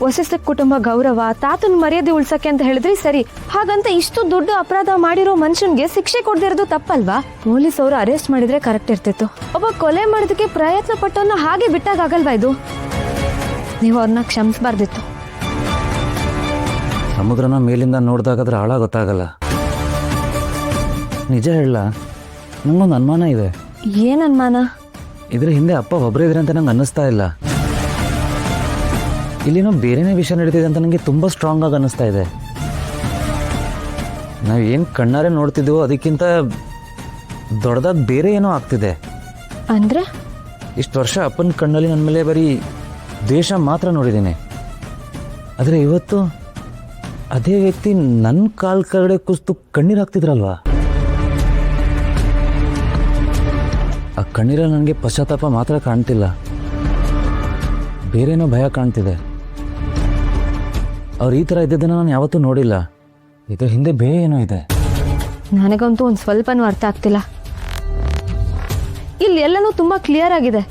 ವಸಿಷ್ಠ ಕುಟುಂಬ ಗೌರವ, ತಾತನ ಮರ್ಯಾದೆ ಉಳ್ಸಕ್ಕೆ ಅಂತ ಹೇಳಿದ್ರಿ ಸರಿ. ಹಾಗಂತ ಇಷ್ಟು ದೊಡ್ಡ ಅಪರಾಧ ಮಾಡಿರೋ ಮನುಷ್ಯನ್ಗೆ ಶಿಕ್ಷೆ ಕೊಡದಿರೋದು ತಪ್ಪಲ್ವಾ? ಪೊಲೀಸ್ ಅವರು ಅರೆಸ್ಟ್ ಮಾಡಿದ್ರೆ ಕರೆಕ್ಟ್ ಇರ್ತಿತ್ತು. ಒಬ್ಬ ಕೊಲೆ ಮಾಡೋದಕ್ಕೆ ಪ್ರಯತ್ನ ಪಟ್ಟವನ್ನ ಹಾಗೆ ಬಿಟ್ಟಾಗಲ್ವಾ ಇದು? ನೀವು ಅವ್ರನ್ನ ಕ್ಷಮಿಸಬಾರ್ದಿತ್ತು. ಸಮುದ್ರನ ಮೇಲಿಂದ ನೋಡಿದಾಗಾದ್ರೆ ಆಳ ಗೊತ್ತಾಗಲ್ಲ. ನಿಜ ಹೇಳ, ನಂಗೊಂದು ಅನುಮಾನ ಇದೆ. ಏನ್ ಅನುಮಾನ? ಇದ್ರ ಹಿಂದೆ ಅಪ್ಪ ಒಬ್ಬರೇ ಇದ್ರೆ ಅಂತ ನಂಗೆ ಅನ್ನಿಸ್ತಾ ಇಲ್ಲ. ಇಲ್ಲಿನೋ ಬೇರೆನೇ ವಿಷಯ ನಡೀತಿದೆ ಅಂತ ನನಗೆ ತುಂಬ ಸ್ಟ್ರಾಂಗ್ ಆಗಿ ಅನ್ನಿಸ್ತಾ ಇದೆ. ನಾವು ಏನು ಕಣ್ಣಾರೆ ನೋಡ್ತಿದ್ದೀವೋ ಅದಕ್ಕಿಂತ ದೊಡ್ಡದಾಗಿ ಬೇರೆ ಏನೋ ಆಗ್ತಿದೆ. ಅಂದ್ರೆ ಇಷ್ಟು ವರ್ಷ ಅಪ್ಪನ ಕಣ್ಣಲ್ಲಿ ನನ್ನ ಮೇಲೆ ಬರೀ ದ್ವೇಷ ಮಾತ್ರ ನೋಡಿದ್ದೀನಿ. ಆದರೆ ಇವತ್ತು ಅದೇ ವ್ಯಕ್ತಿ ನನ್ನ ಕಾಲ್ ಕೆಳಗಡೆ ಕುಸ್ತು ಕಣ್ಣೀರು ಹಾಕ್ತಿದ್ರಲ್ವಾ? ಆ ಕಣ್ಣೀರಲ್ಲಿ ನನಗೆ ಪಶ್ಚಾತ್ತಾಪ ಮಾತ್ರ ಕಾಣ್ತಿಲ್ಲ, ಬೇರೇನೋ ಭಯ ಕಾಣ್ತಿದೆ. ಅವ್ರು ಈ ಥರ ಇದ್ದಿದ್ದನ್ನು ನಾನು ಯಾವತ್ತೂ ನೋಡಿಲ್ಲ. ಇದ್ರ ಹಿಂದೆ ಬೇರೆ ಏನೋ ಇದೆ. ನನಗಂತೂ ಒಂದು ಸ್ವಲ್ಪನೂ ಅರ್ಥ ಆಗ್ತಿಲ್ಲ. ಇಲ್ಲಿ ಎಲ್ಲನೂ ತುಂಬಾ ಕ್ಲಿಯರ್ ಆಗಿದೆ.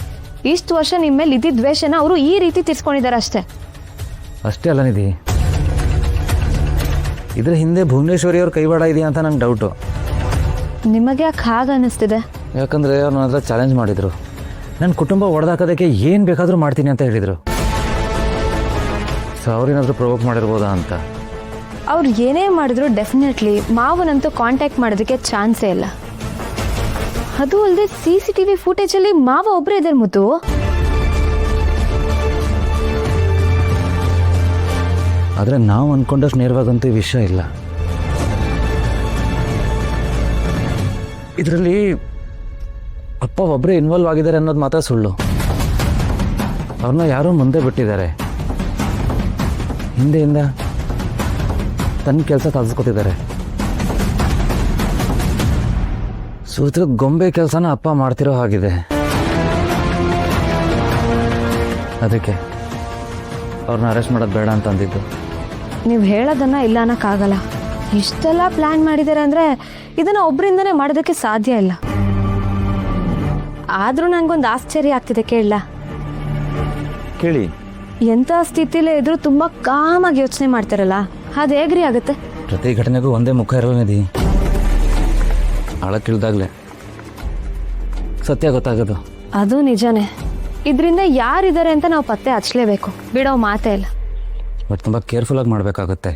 ಇಷ್ಟು ವರ್ಷ ನಿಮ್ಮ ಮೇಲೆ ಇದ್ದಿದ್ದ ದ್ವೇಷನ ಅವರು ಈ ರೀತಿ ತೀರ್ಸ್ಕೊಂಡಿದ್ದಾರೆ ಅಷ್ಟೇ. ಅಷ್ಟೇ ಅಲ್ಲ ನಿಧಿ, ಇದ್ರ ಹಿಂದೆ ಭುವನೇಶ್ವರಿ ಅವ್ರ ಕೈವಾಡ ಇದೆಯಾ ಅಂತ ನಂಗೆ ಡೌಟು. ನಿಮಗೆ ಯಾಕೆ ಹಾಗೆ ಅನ್ನಿಸ್ತಿದೆ? ಯಾಕಂದರೆ ಅವ್ರು ನನ್ನ ಹತ್ರ ಚಾಲೆಂಜ್ ಮಾಡಿದರು. ನನ್ನ ಕುಟುಂಬ ಹೊಡೆದಾಕೋದಕ್ಕೆ ಏನು ಬೇಕಾದರೂ ಮಾಡ್ತೀನಿ ಅಂತ ಹೇಳಿದರು. ಸೊ ಅವ್ರೇನಾದರೂ ಪ್ರವೋಕ್ ಮಾಡಿರ್ಬೋದಾ ಅಂತ. ಅವ್ರು ಏನೇ ಮಾಡಿದ್ರು ಡೆಫಿನೆಟ್ಲಿ ಮಾವನಂತೂ ಕಾಂಟ್ಯಾಕ್ಟ್ ಮಾಡೋದಕ್ಕೆ ಚಾನ್ಸೇ ಇಲ್ಲ. ಅದು ಅಲ್ಲದೆ CCTV ಫುಟೇಜಲ್ಲಿ ಮಾವ ಒಬ್ಬರೇ ಇದ್ದಾರೆ ಮುದ್ದು. ಆದರೆ ನಾವು ಅಂದ್ಕೊಂಡಷ್ಟು ನೇರವಾಗಂತೂ ಈ ವಿಷಯ ಇಲ್ಲ. ಇದರಲ್ಲಿ ಅಪ್ಪ ಒಬ್ಬರೇ ಇನ್ವಾಲ್ವ್ ಆಗಿದ್ದಾರೆ ಅನ್ನೋದು ಮಾತ್ರ ಸುಳ್ಳು. ಅವ್ರನ್ನ ಯಾರೋ ಮುಂದೆ ಬಿಟ್ಟಿದ್ದಾರೆ, ಹಿಂದೆಯಿಂದ ತನ್ನ ಕೆಲಸ ಸಾಧಿಸ್ಕೊತಿದ್ದಾರೆ. ಸೂತ್ರ ಗೊಂಬೆ ಕೆಲಸನ ಅಪ್ಪ ಮಾಡ್ತಿರೋ ಹಾಗಿದೆ. ಅದಕ್ಕೆ ಅವ್ರನ್ನ ಅರೆಸ್ಟ್ ಮಾಡೋದು ಬೇಡ ಅಂತ ಅಂದಿದ್ದು. ನೀವು ಹೇಳೋದನ್ನ ಇಲ್ಲ ಅನ್ನೋಕ್ಕಾಗಲ್ಲ. ಇಷ್ಟೆಲ್ಲ ಪ್ಲಾನ್ ಮಾಡಿದ್ದಾರೆ ಅಂದರೆ ಇದನ್ನು ಒಬ್ಬರಿಂದನೇ ಮಾಡೋದಕ್ಕೆ ಸಾಧ್ಯ ಇಲ್ಲ. ಆದರೂ ನನಗೊಂದು ಆಶ್ಚರ್ಯ ಆಗ್ತಿದೆ, ಕೇಳಲ್ಲ? ಕೇಳಿ. ಎಂಥ ಸ್ಥಿತಿಲೇ ಇದ್ರೂ ತುಂಬ ಕಾಮಾಗಿ ಯೋಚನೆ ಮಾಡ್ತಾರಲ್ಲ, ಅದು ಹೇಗ್ರಿ ಆಗುತ್ತೆ? ಪ್ರತಿ ಘಟನೆಗೂ ಒಂದೇ ಮುಖ ಇರಲ್ಲ ನಿಧಿ. ಆಳಕ್ಕಿಳ್ದಾಗಲೇ ಸತ್ಯ ಗೊತ್ತಾಗೋದು. ಅದು ನಿಜನೇ. ಇದರಿಂದ ಯಾರಿದ್ದಾರೆ ಅಂತ ನಾವು ಪತ್ತೆ ಹಚ್ಚಲೇಬೇಕು, ಬಿಡೋ ಮಾತೇ ಇಲ್ಲ. ಬಟ್ ತುಂಬ ಕೇರ್ಫುಲ್ಲಾಗಿ ಮಾಡಬೇಕಾಗುತ್ತೆ.